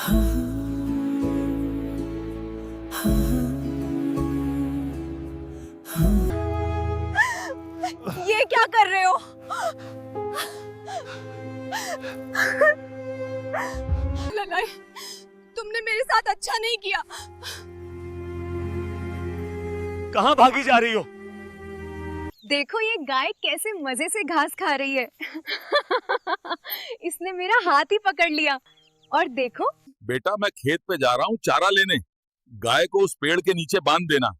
ये क्या कर रहे हो? ललाई, तुमने मेरे साथ अच्छा नहीं किया। कहाँ भागी जा रही हो? देखो ये गाय कैसे मजे से घास खा रही है। इसने मेरा हाथ ही पकड़ लिया। और देखो। बेटा मैं खेत पे जा रहा हूँ चारा लेने, गाय को उस पेड़ के नीचे बांध देना।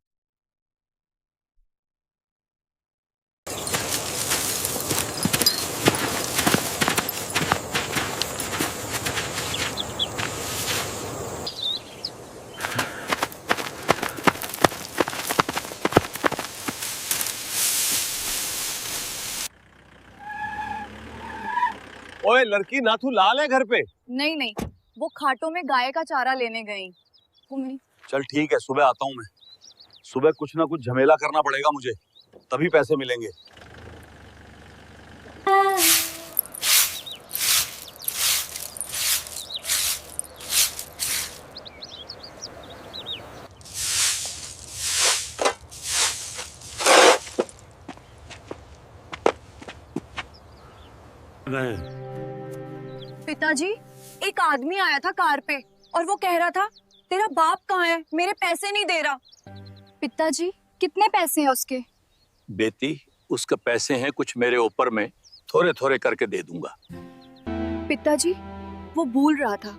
ओए लड़की, नाथू लाल है घर पे? नहीं नहीं, वो खाटों में गाय का चारा लेने गई। चल ठीक है, सुबह आता हूँ मैं। सुबह कुछ ना कुछ झमेला करना पड़ेगा मुझे, तभी पैसे मिलेंगे। पिताजी, एक आदमी आया था कार पे और वो कह रहा था तेरा बाप कहाँ है, मेरे पैसे नहीं दे रहा। पिताजी, कितने पैसे हैं उसके? बेटी, उसके पैसे हैं कुछ मेरे ऊपर, में थोड़े थोड़े करके दे दूंगा। पिताजी, वो भूल रहा था,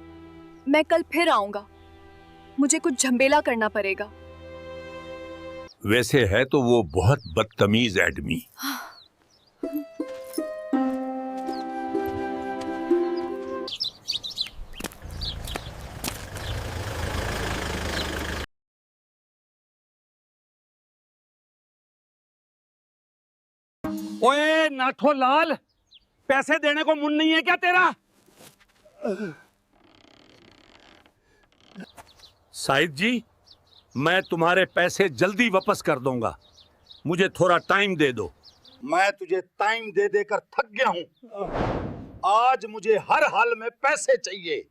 मैं कल फिर आऊंगा, मुझे कुछ झंबेला करना पड़ेगा। वैसे है तो वो बहुत बदतमीज आदमी। ओए नाथो लाल, पैसे देने को मुन नहीं है क्या तेरा? साहिद जी, मैं तुम्हारे पैसे जल्दी वापस कर दूंगा, मुझे थोड़ा टाइम दे दो। मैं तुझे टाइम दे देकर थक गया हूँ। आज मुझे हर हाल में पैसे चाहिए।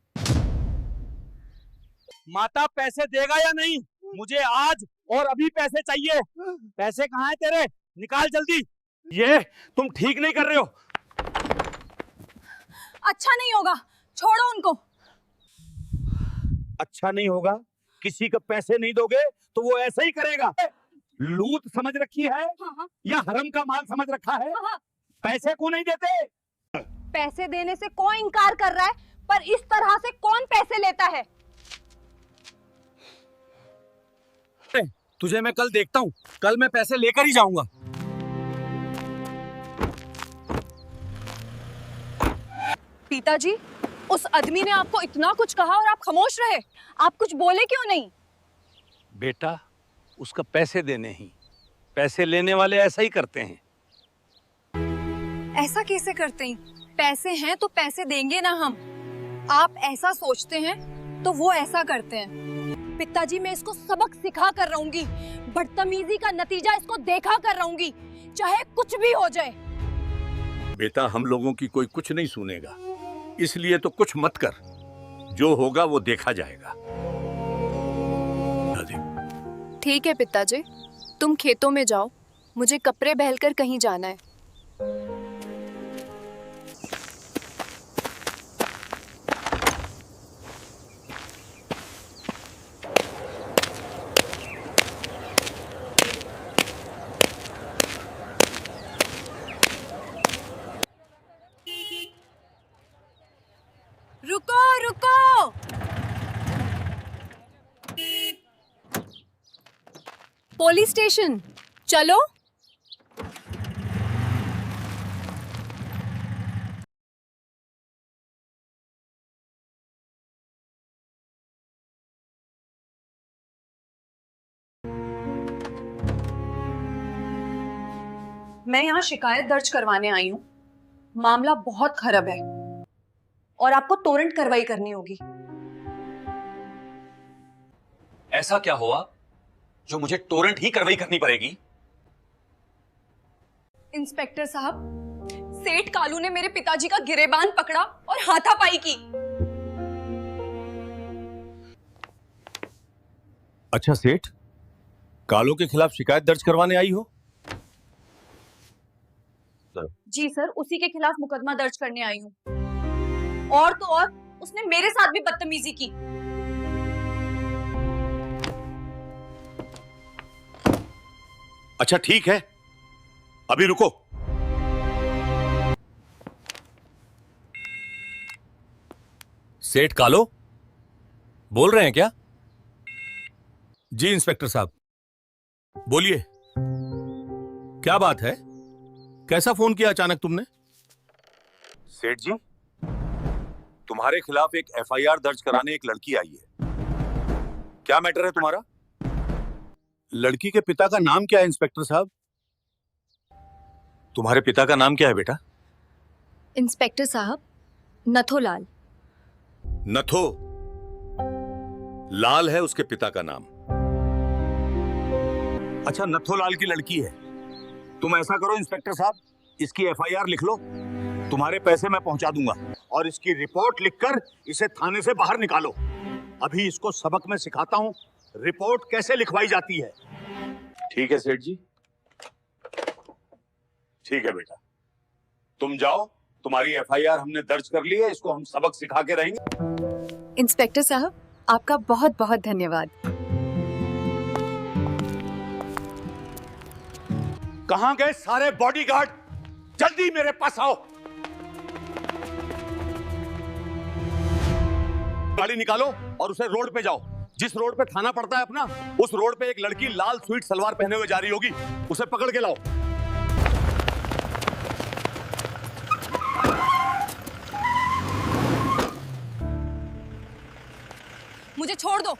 माता पैसे देगा या नहीं? मुझे आज और अभी पैसे चाहिए। पैसे कहाँ हैं तेरे? निकाल जल्दी। ये तुम ठीक नहीं कर रहे हो। अच्छा नहीं होगा, छोड़ो उनको। अच्छा नहीं होगा? किसी को पैसे नहीं दोगे तो वो ऐसा ही करेगा। लूट समझ रखी है या हरम का माल समझ रखा है? पैसे क्यों नहीं देते? पैसे देने से कोई इनकार कर रहा है, पर इस तरह से कौन पैसे लेता है? तुझे मैं कल देखता हूँ, कल मैं पैसे लेकर ही जाऊंगा। पिताजी, उस आदमी ने आपको इतना कुछ कहा और आप खामोश रहे, आप कुछ बोले क्यों नहीं? बेटा, उसका पैसे देने ही, पैसे लेने वाले ऐसा ही करते हैं। ऐसा कैसे करते हैं? पैसे हैं तो पैसे देंगे ना हम। आप ऐसा सोचते हैं तो वो ऐसा करते हैं। पिताजी, मैं इसको सबक सिखा कर रहूंगी, बदतमीजी का नतीजा इसको देखा कर रहूंगी, चाहे कुछ भी हो जाए। बेटा, हम लोगों की कोई कुछ नहीं सुनेगा, इसलिए तो कुछ मत कर, जो होगा वो देखा जाएगा। ठीक है पिताजी, तुम खेतों में जाओ, मुझे कपड़े बहलकर कहीं जाना है। रुको रुको, पुलिस स्टेशन चलो। मैं यहाँ शिकायत दर्ज करवाने आई हूँ। मामला बहुत खराब है और आपको तोरंट कार्रवाई करनी होगी। ऐसा क्या हुआ जो मुझे टोरेंट ही कार्रवाई करनी पड़ेगी? इंस्पेक्टर साहब, सेठ कालू ने मेरे पिताजी का गिरेबान पकड़ा और हाथापाई की। अच्छा सेठ, कालों के खिलाफ शिकायत दर्ज करवाने आई हो? जी सर, उसी के खिलाफ मुकदमा दर्ज करने आई हूँ। और तो और उसने मेरे साथ भी बदतमीजी की। अच्छा ठीक है, अभी रुको। सेठ कालो बोल रहे हैं क्या? जी इंस्पेक्टर साहब, बोलिए, क्या बात है? कैसा फोन किया अचानक तुमने? सेठ जी, तुम्हारे खिलाफ एक एफआईआर दर्ज कराने एक लड़की आई है। क्या मैटर है तुम्हारा? लड़की के पिता का नाम क्या है इंस्पेक्टर साहब? तुम्हारे पिता का नाम क्या है बेटा? इंस्पेक्टर साहब, नथोलाल। नथो लाल है उसके पिता का नाम। अच्छा, नथोलाल की लड़की है। तुम ऐसा करो इंस्पेक्टर साहब, इसकी एफआईआर लिख लो, तुम्हारे पैसे मैं पहुंचा दूंगा, और इसकी रिपोर्ट लिखकर इसे थाने से बाहर निकालो। अभी इसको सबक में सिखाता हूं, रिपोर्ट कैसे लिखवाई जाती है। ठीक है सेठ जी, ठीक है बेटा, तुम जाओ, तुम्हारी एफआईआर हमने दर्ज कर ली है, इसको हम सबक सिखा के रहेंगे। इंस्पेक्टर साहब, आपका बहुत बहुत धन्यवाद। कहां गए सारे बॉडीगार्ड? जल्दी मेरे पास आओ। गाड़ी निकालो और उसे रोड पे जाओ। जिस रोड पे थाना पड़ता है अपना, उस रोड पे एक लड़की लाल स्वीट सलवार पहने हुए जा रही होगी, उसे पकड़ के लाओ। मुझे छोड़ दो।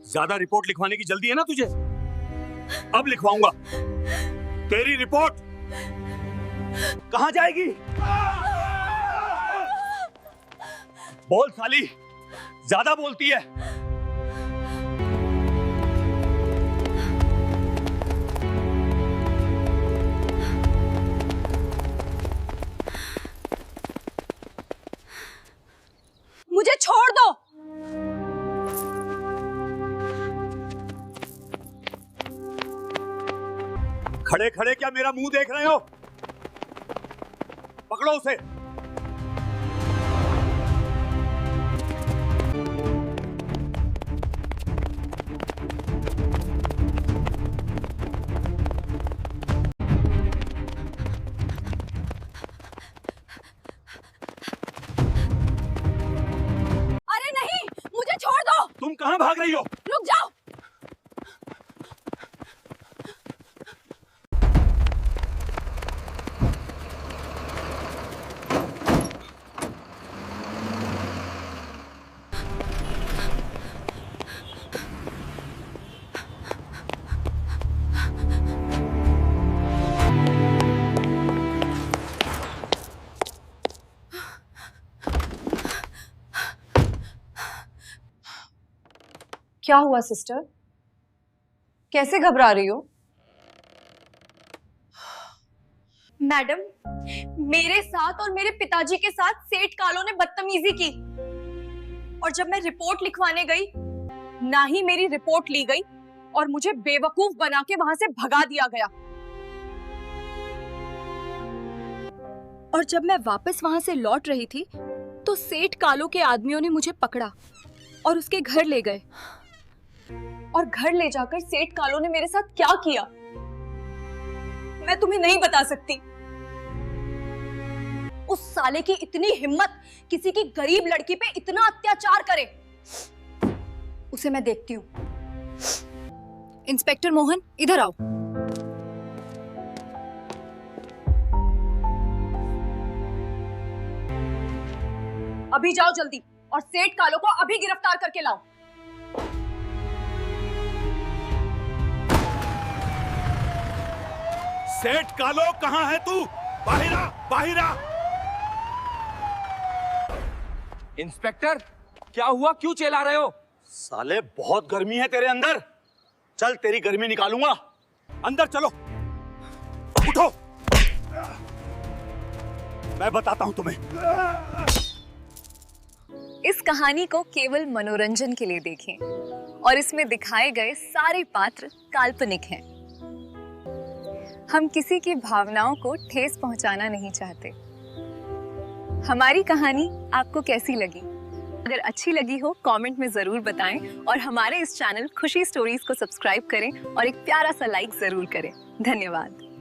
ज्यादा रिपोर्ट लिखवाने की जल्दी है ना तुझे? अब लिखवाऊंगा। तेरी रिपोर्ट कहां जाएगी? बोल साली, ज्यादा बोलती है। मुझे छोड़ दो। खड़े खड़े क्या मेरा मुंह देख रहे हो? पकड़ो उसे। अरे नहीं, मुझे छोड़ दो। तुम कहां भाग रही हो? रुक जाओ। क्या हुआ सिस्टर? कैसे घबरा रही हो? मैडम, मेरे साथ और मेरे पिताजी के साथ सेठ कालो ने बदतमीजी की, और जब मैं रिपोर्ट लिखवाने गई, ना ही मेरी रिपोर्ट ली गई और मुझे बेवकूफ बना के वहां से भगा दिया गया। और जब मैं वापस वहां से लौट रही थी तो सेठ कालो के आदमियों ने मुझे पकड़ा और उसके घर ले गए। और घर ले जाकर सेठ कालो ने मेरे साथ क्या किया, मैं तुम्हें नहीं बता सकती। उस साले की इतनी हिम्मत, किसी की गरीब लड़की पे इतना अत्याचार करे, उसे मैं देखती हूँ। इंस्पेक्टर मोहन, इधर आओ। अभी जाओ जल्दी, और सेठ कालो को अभी गिरफ्तार करके लाओ। सेठ कालो, कहां है तू? बाहिर आ, बाहिर आ। इंस्पेक्टर, क्या हुआ, क्यों चिल्ला रहे हो? साले बहुत गर्मी है तेरे अंदर। चल तेरी गर्मी निकालूंगा। अंदर चलो, उठो, मैं बताता हूं तुम्हें। इस कहानी को केवल मनोरंजन के लिए देखें और इसमें दिखाए गए सारे पात्र काल्पनिक हैं। हम किसी की भावनाओं को ठेस पहुंचाना नहीं चाहते। हमारी कहानी आपको कैसी लगी? अगर अच्छी लगी हो कमेंट में जरूर बताएं और हमारे इस चैनल खुशी स्टोरीज को सब्सक्राइब करें और एक प्यारा सा लाइक जरूर करें। धन्यवाद।